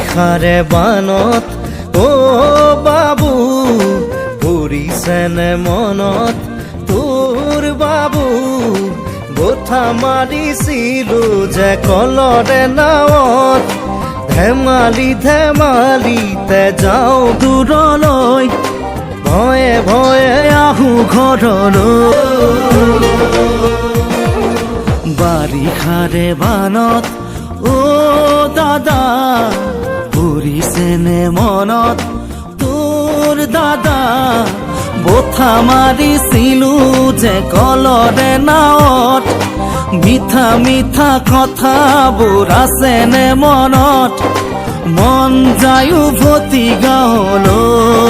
বাৰিষাৰে বানত অ বাবু পৰিছেনে মনত তোৰ বাবু গোঠা মাৰিছিলো যে কলৰে নাৱত ধেমালি ধেমালিতে যাওঁ দূৰলৈ ভয়ে ভয়ে আহো ঘৰলৈ বাৰিষাৰে বানত অ দাদা পৰিছেনে মনত তোৰ দাদা বঠা মাৰিছিলো যে কলৰে নাৱত মিঠা মিঠা কথাবোৰ আছেনে মনত মন যায় উভতি গাঁৱলৈ